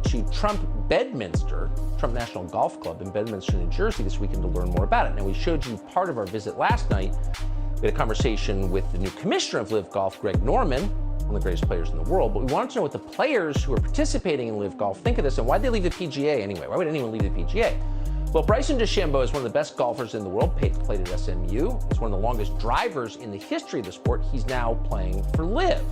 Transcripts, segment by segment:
went to Trump National Golf Club in Bedminster, New Jersey this weekend to learn more about it. Now, we showed you part of our visit last night. We had a conversation with the new commissioner of LIV Golf, Greg Norman, one of the greatest players in the world, but we wanted to know what the players who are participating in LIV Golf think of this and why'd they leave the PGA anyway? Why would anyone leave the PGA? Well, Bryson DeChambeau is one of the best golfers in the world, played at SMU. He's one of the longest drivers in the history of the sport. He's now playing for LIV.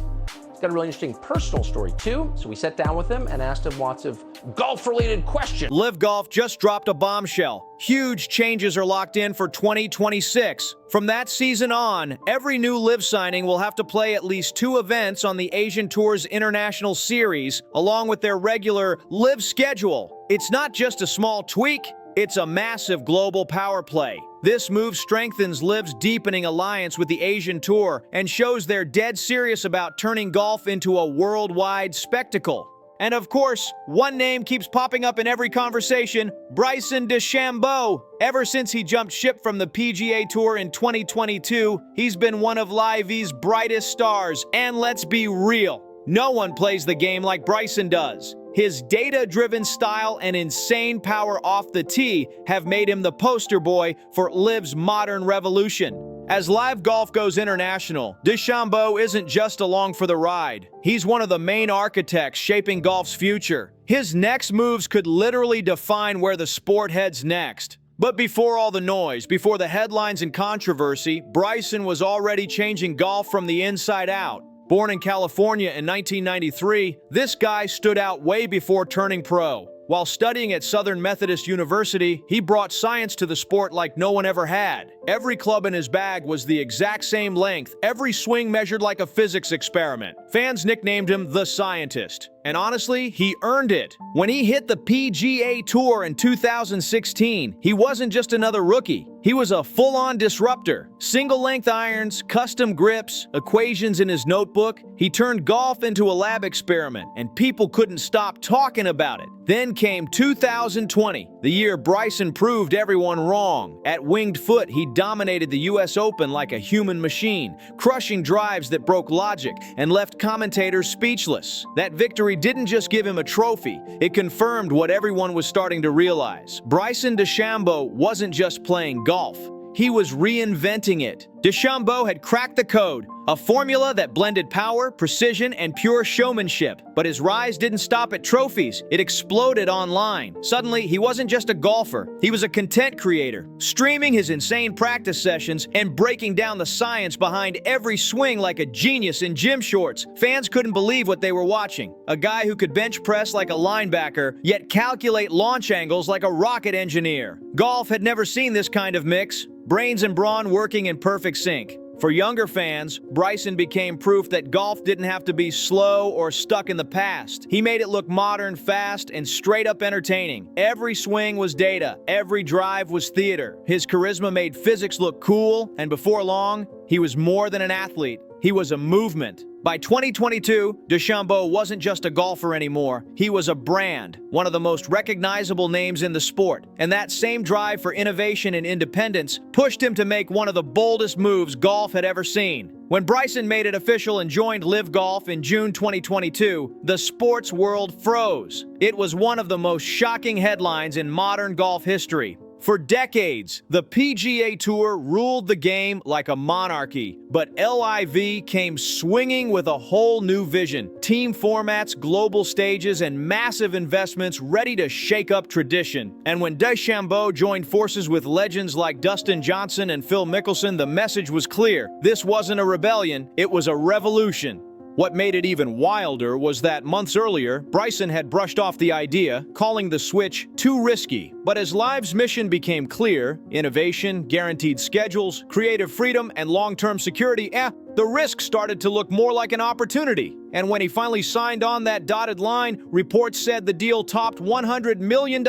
He's got a really interesting personal story, too. So we sat down with him and asked him lots of golf-related questions. LIV Golf just dropped a bombshell. Huge changes are locked in for 2026. From that season on, every new LIV signing will have to play at least 2 events on the Asian Tour's International Series, along with their regular LIV schedule. It's not just a small tweak, it's a massive global power play. This move strengthens LIV's deepening alliance with the Asian Tour and shows they're dead serious about turning golf into a worldwide spectacle. And of course, one name keeps popping up in every conversation: Bryson DeChambeau. Ever since he jumped ship from the PGA Tour in 2022, he's been one of LIV's brightest stars. And let's be real, no one plays the game like Bryson does. His data-driven style and insane power off the tee have made him the poster boy for LIV's modern revolution. As LIV Golf goes international, DeChambeau isn't just along for the ride. He's one of the main architects shaping golf's future. His next moves could literally define where the sport heads next. But before all the noise, before the headlines and controversy, Bryson was already changing golf from the inside out. Born in California in 1993, this guy stood out way before turning pro. While studying at Southern Methodist University, he brought science to the sport like no one ever had. Every club in his bag was the exact same length, every swing measured like a physics experiment. Fans nicknamed him the Scientist. And honestly, he earned it. When he hit the PGA Tour in 2016, he wasn't just another rookie. He was a full-on disruptor. Single-length irons, custom grips, equations in his notebook. He turned golf into a lab experiment, and people couldn't stop talking about it. Then came 2020, the year Bryson proved everyone wrong. At Winged Foot, he dominated the US Open like a human machine, crushing drives that broke logic and left commentators speechless. That victory didn't just give him a trophy, it confirmed what everyone was starting to realize. Bryson DeChambeau wasn't just playing golf, he was reinventing it. DeChambeau had cracked the code, a formula that blended power, precision, and pure showmanship. But his rise didn't stop at trophies, it exploded online. Suddenly, he wasn't just a golfer, he was a content creator, streaming his insane practice sessions and breaking down the science behind every swing like a genius in gym shorts. Fans couldn't believe what they were watching. A guy who could bench press like a linebacker, yet calculate launch angles like a rocket engineer. Golf had never seen this kind of mix, brains and brawn working in perfect sync. For younger fans, Bryson became proof that golf didn't have to be slow or stuck in the past. He made it look modern, fast, and straight-up entertaining. Every swing was data, every drive was theater. His charisma made physics look cool, and before long, he was more than an athlete. He was a movement. By 2022, DeChambeau wasn't just a golfer anymore. He was a brand, one of the most recognizable names in the sport. And that same drive for innovation and independence pushed him to make one of the boldest moves golf had ever seen. When Bryson made it official and joined LIV Golf in June 2022, the sports world froze. It was one of the most shocking headlines in modern golf history. For decades, the PGA Tour ruled the game like a monarchy, but LIV came swinging with a whole new vision. Team formats, global stages, and massive investments ready to shake up tradition. And when DeChambeau joined forces with legends like Dustin Johnson and Phil Mickelson, the message was clear. This wasn't a rebellion, it was a revolution. What made it even wilder was that months earlier, Bryson had brushed off the idea, calling the switch too risky. But as LIV's mission became clear, innovation, guaranteed schedules, creative freedom, and long-term security, the risk started to look more like an opportunity. And when he finally signed on that dotted line, reports said the deal topped $100 million.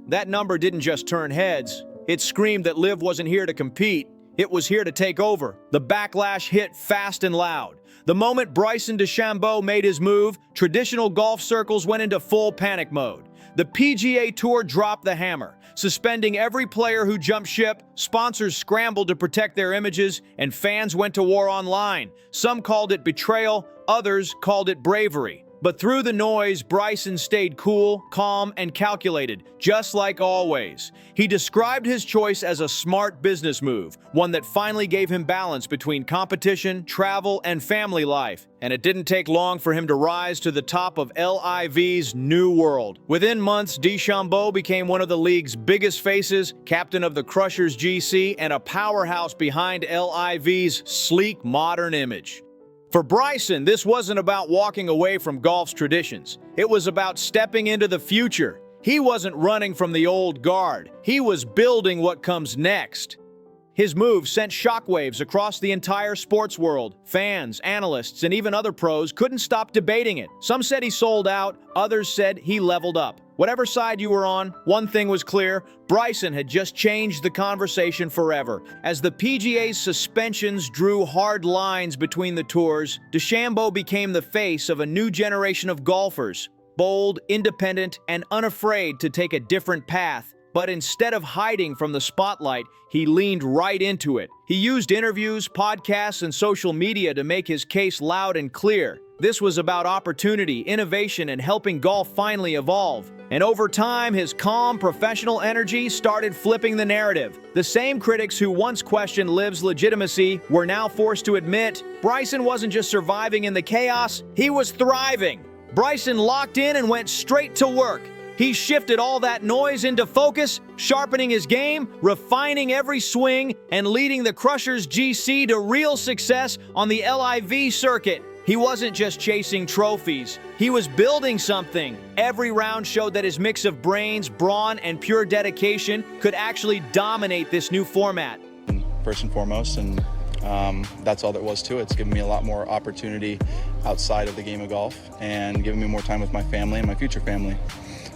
That number didn't just turn heads. It screamed that LIV wasn't here to compete. It was here to take over. The backlash hit fast and loud. The moment Bryson DeChambeau made his move, traditional golf circles went into full panic mode. The PGA Tour dropped the hammer, suspending every player who jumped ship. Sponsors scrambled to protect their images, and fans went to war online. Some called it betrayal, others called it bravery. But through the noise, Bryson stayed cool, calm, and calculated, just like always. He described his choice as a smart business move, one that finally gave him balance between competition, travel, and family life. And it didn't take long for him to rise to the top of LIV's new world. Within months, DeChambeau became one of the league's biggest faces, captain of the Crushers GC, and a powerhouse behind LIV's sleek, modern image. For Bryson, this wasn't about walking away from golf's traditions. It was about stepping into the future. He wasn't running from the old guard. He was building what comes next. His move sent shockwaves across the entire sports world. Fans, analysts, and even other pros couldn't stop debating it. Some said he sold out, others said he leveled up. Whatever side you were on, one thing was clear: Bryson had just changed the conversation forever. As the PGA's suspensions drew hard lines between the tours, DeChambeau became the face of a new generation of golfers, bold, independent, and unafraid to take a different path. But instead of hiding from the spotlight, he leaned right into it. He used interviews, podcasts, and social media to make his case loud and clear. This was about opportunity, innovation, and helping golf finally evolve. And over time, his calm, professional energy started flipping the narrative. The same critics who once questioned LIV's legitimacy were now forced to admit Bryson wasn't just surviving in the chaos, he was thriving. Bryson locked in and went straight to work. He shifted all that noise into focus, sharpening his game, refining every swing, and leading the Crushers GC to real success on the LIV circuit. He wasn't just chasing trophies. He was building something. Every round showed that his mix of brains, brawn, and pure dedication could actually dominate this new format. First and foremost, and that's all there was to it. It's given me a lot more opportunity outside of the game of golf and giving me more time with my family and my future family.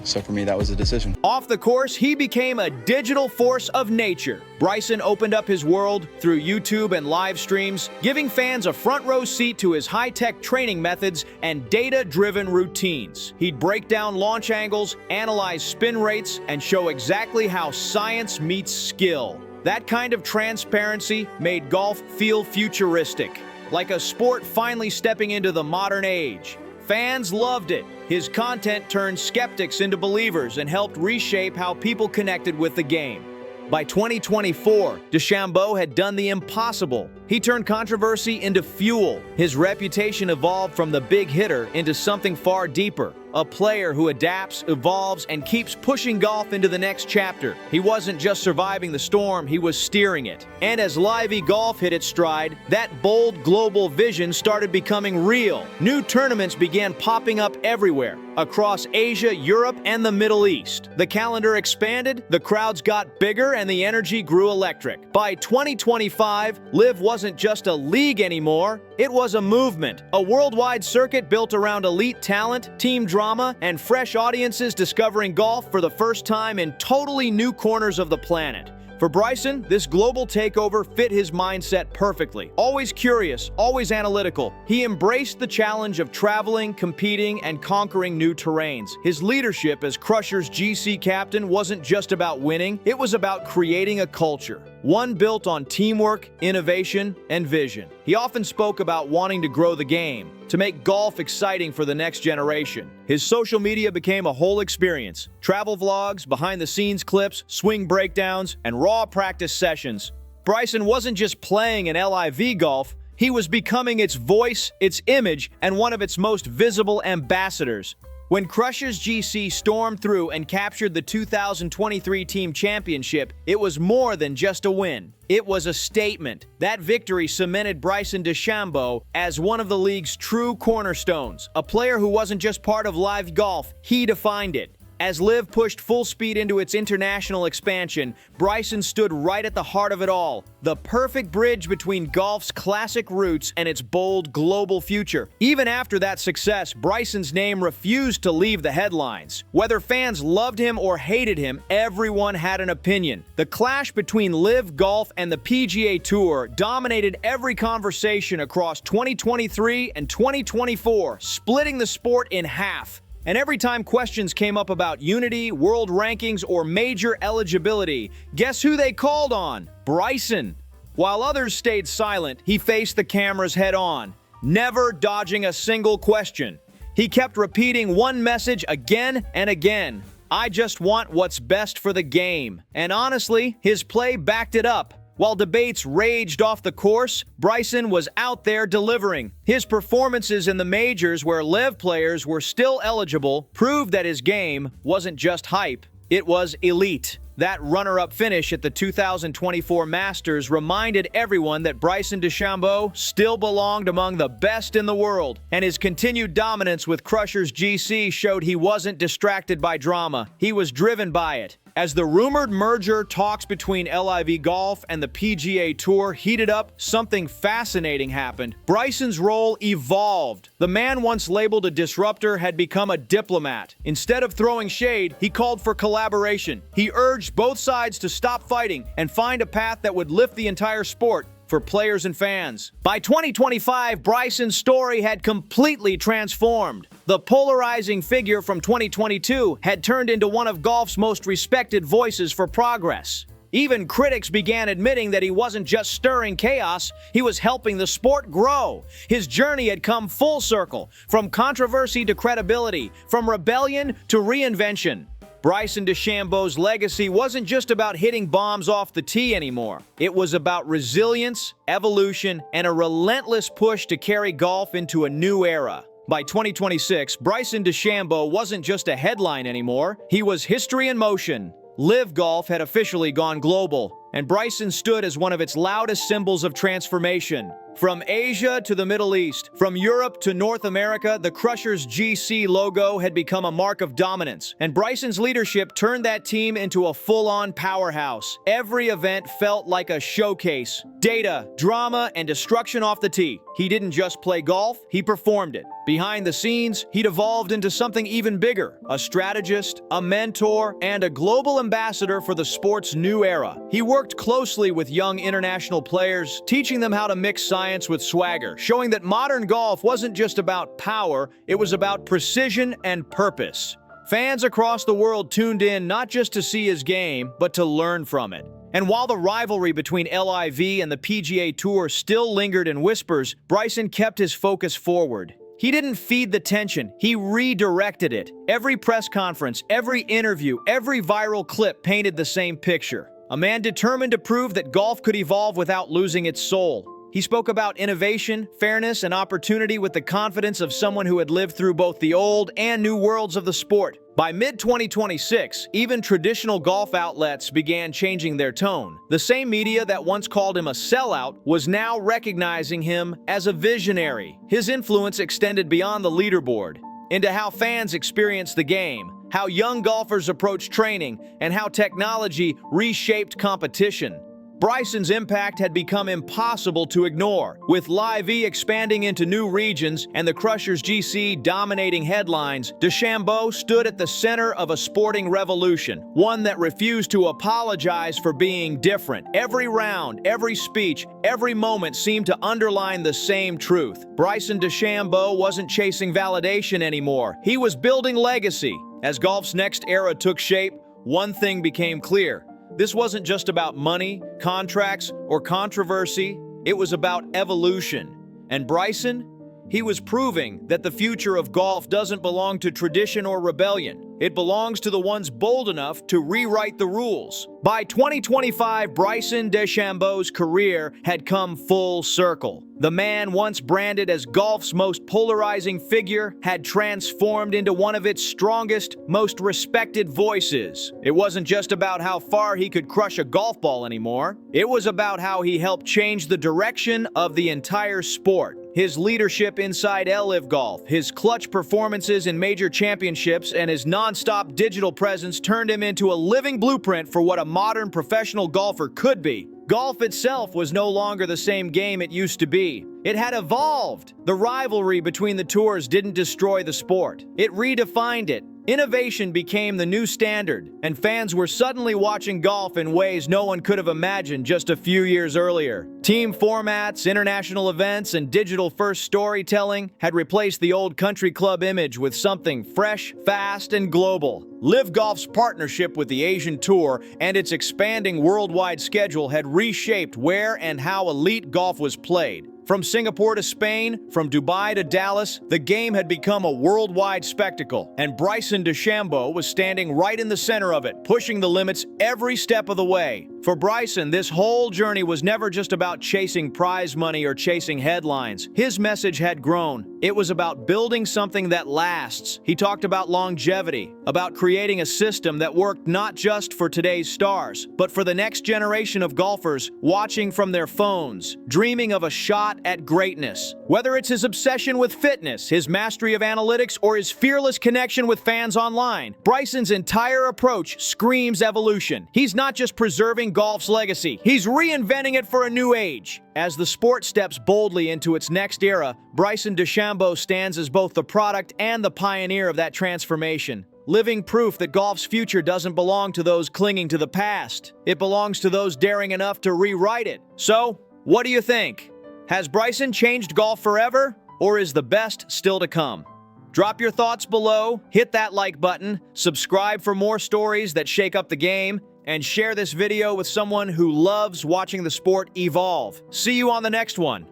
So for me, that was a decision. Off the course, he became a digital force of nature. Bryson opened up his world through YouTube and live streams, giving fans a front row seat to his high-tech training methods and data-driven routines. He'd break down launch angles, analyze spin rates, and show exactly how science meets skill. That kind of transparency made golf feel futuristic, like a sport finally stepping into the modern age. Fans loved it. His content turned skeptics into believers and helped reshape how people connected with the game. By 2024, DeChambeau had done the impossible. He turned controversy into fuel. His reputation evolved from the big hitter into something far deeper. A player who adapts, evolves, and keeps pushing golf into the next chapter. He wasn't just surviving the storm, he was steering it. And as LIV Golf hit its stride, that bold global vision started becoming real. New tournaments began popping up everywhere, across Asia, Europe, and the Middle East. The calendar expanded, the crowds got bigger, and the energy grew electric. By 2025, LIV wasn't just a league anymore, it was a movement. A worldwide circuit built around elite talent, team drama, and fresh audiences discovering golf for the first time in totally new corners of the planet. For Bryson, this global takeover fit his mindset perfectly. Always curious, always analytical, he embraced the challenge of traveling, competing, and conquering new terrains. His leadership as Crushers GC captain wasn't just about winning, it was about creating a culture. One built on teamwork, innovation, and vision. He often spoke about wanting to grow the game, to make golf exciting for the next generation. His social media became a whole experience. Travel vlogs, behind-the-scenes clips, swing breakdowns, and raw practice sessions. Bryson wasn't just playing in LIV Golf, he was becoming its voice, its image, and one of its most visible ambassadors. When Crushers GC stormed through and captured the 2023 team championship, it was more than just a win. It was a statement. That victory cemented Bryson DeChambeau as one of the league's true cornerstones, a player who wasn't just part of LIV Golf, he defined it. As LIV pushed full speed into its international expansion, Bryson stood right at the heart of it all, the perfect bridge between golf's classic roots and its bold global future. Even after that success, Bryson's name refused to leave the headlines. Whether fans loved him or hated him, everyone had an opinion. The clash between LIV Golf and the PGA Tour dominated every conversation across 2023 and 2024, splitting the sport in half. And every time questions came up about unity, world rankings, or major eligibility, guess who they called on? Bryson. While others stayed silent, he faced the cameras head-on, never dodging a single question. He kept repeating one message again and again: "I just want what's best for the game." And honestly, his play backed it up. While debates raged off the course, Bryson was out there delivering. His performances in the majors, where LIV players were still eligible, proved that his game wasn't just hype, it was elite. That runner-up finish at the 2024 Masters reminded everyone that Bryson DeChambeau still belonged among the best in the world, and his continued dominance with Crushers GC showed he wasn't distracted by drama. He was driven by it. As the rumored merger talks between LIV Golf and the PGA Tour heated up, something fascinating happened. Bryson's role evolved. The man once labeled a disruptor had become a diplomat. Instead of throwing shade, he called for collaboration. He urged both sides to stop fighting and find a path that would lift the entire sport for players and fans. By 2025, Bryson's story had completely transformed. The polarizing figure from 2022 had turned into one of golf's most respected voices for progress. Even critics began admitting that he wasn't just stirring chaos, he was helping the sport grow. His journey had come full circle, from controversy to credibility, from rebellion to reinvention. Bryson DeChambeau's legacy wasn't just about hitting bombs off the tee anymore. It was about resilience, evolution, and a relentless push to carry golf into a new era. By 2026, Bryson DeChambeau wasn't just a headline anymore. He was history in motion. LIV Golf had officially gone global, and Bryson stood as one of its loudest symbols of transformation. From Asia to the Middle East, from Europe to North America, the Crushers GC logo had become a mark of dominance, and Bryson's leadership turned that team into a full-on powerhouse. Every event felt like a showcase. Data, drama, and destruction off the tee. He didn't just play golf, he performed it. Behind the scenes, he'd evolved into something even bigger: a strategist, a mentor, and a global ambassador for the sport's new era. He worked closely with young international players, teaching them how to mix science with swagger, showing that modern golf wasn't just about power, it was about precision and purpose. Fans across the world tuned in not just to see his game, but to learn from it. And while the rivalry between LIV and the PGA Tour still lingered in whispers, Bryson kept his focus forward. He didn't feed the tension, he redirected it. Every press conference, every interview, every viral clip painted the same picture. A man determined to prove that golf could evolve without losing its soul. He spoke about innovation, fairness, and opportunity with the confidence of someone who had lived through both the old and new worlds of the sport. By mid-2026, even traditional golf outlets began changing their tone. The same media that once called him a sellout was now recognizing him as a visionary. His influence extended beyond the leaderboard into how fans experience the game, how young golfers approach training, and how technology reshaped competition. Bryson's impact had become impossible to ignore. With LIV expanding into new regions and the Crushers GC dominating headlines, DeChambeau stood at the center of a sporting revolution, one that refused to apologize for being different. Every round, every speech, every moment seemed to underline the same truth. Bryson DeChambeau wasn't chasing validation anymore. He was building legacy. As golf's next era took shape, one thing became clear. This wasn't just about money, contracts, or controversy. It was about evolution. And Bryson, he was proving that the future of golf doesn't belong to tradition or rebellion. It belongs to the ones bold enough to rewrite the rules. By 2025, Bryson DeChambeau's career had come full circle. The man once branded as golf's most polarizing figure had transformed into one of its strongest, most respected voices. It wasn't just about how far he could crush a golf ball anymore. It was about how he helped change the direction of the entire sport. His leadership inside LIV Golf, his clutch performances in major championships, and his non-stop digital presence turned him into a living blueprint for what a modern professional golfer could be. Golf itself was no longer the same game it used to be. It had evolved. The rivalry between the tours didn't destroy the sport. It redefined it. Innovation became the new standard, and fans were suddenly watching golf in ways no one could have imagined just a few years earlier. Team formats, international events, and digital-first storytelling had replaced the old country club image with something fresh, fast, and global. LIV Golf's partnership with the Asian Tour and its expanding worldwide schedule had reshaped where and how elite golf was played. From Singapore to Spain, from Dubai to Dallas, the game had become a worldwide spectacle, and Bryson DeChambeau was standing right in the center of it, pushing the limits every step of the way. For Bryson, this whole journey was never just about chasing prize money or chasing headlines. His message had grown. It was about building something that lasts. He talked about longevity, about creating a system that worked not just for today's stars, but for the next generation of golfers watching from their phones, dreaming of a shot at greatness. Whether it's his obsession with fitness, his mastery of analytics, or his fearless connection with fans online, Bryson's entire approach screams evolution. He's not just preserving golf's legacy, he's reinventing it for a new age. As the sport steps boldly into its next era, Bryson DeChambeau stands as both the product and the pioneer of that transformation. Living proof that golf's future doesn't belong to those clinging to the past. It belongs to those daring enough to rewrite it. So, what do you think? Has Bryson changed golf forever, or is the best still to come? Drop your thoughts below, hit that like button, subscribe for more stories that shake up the game, and share this video with someone who loves watching the sport evolve. See you on the next one.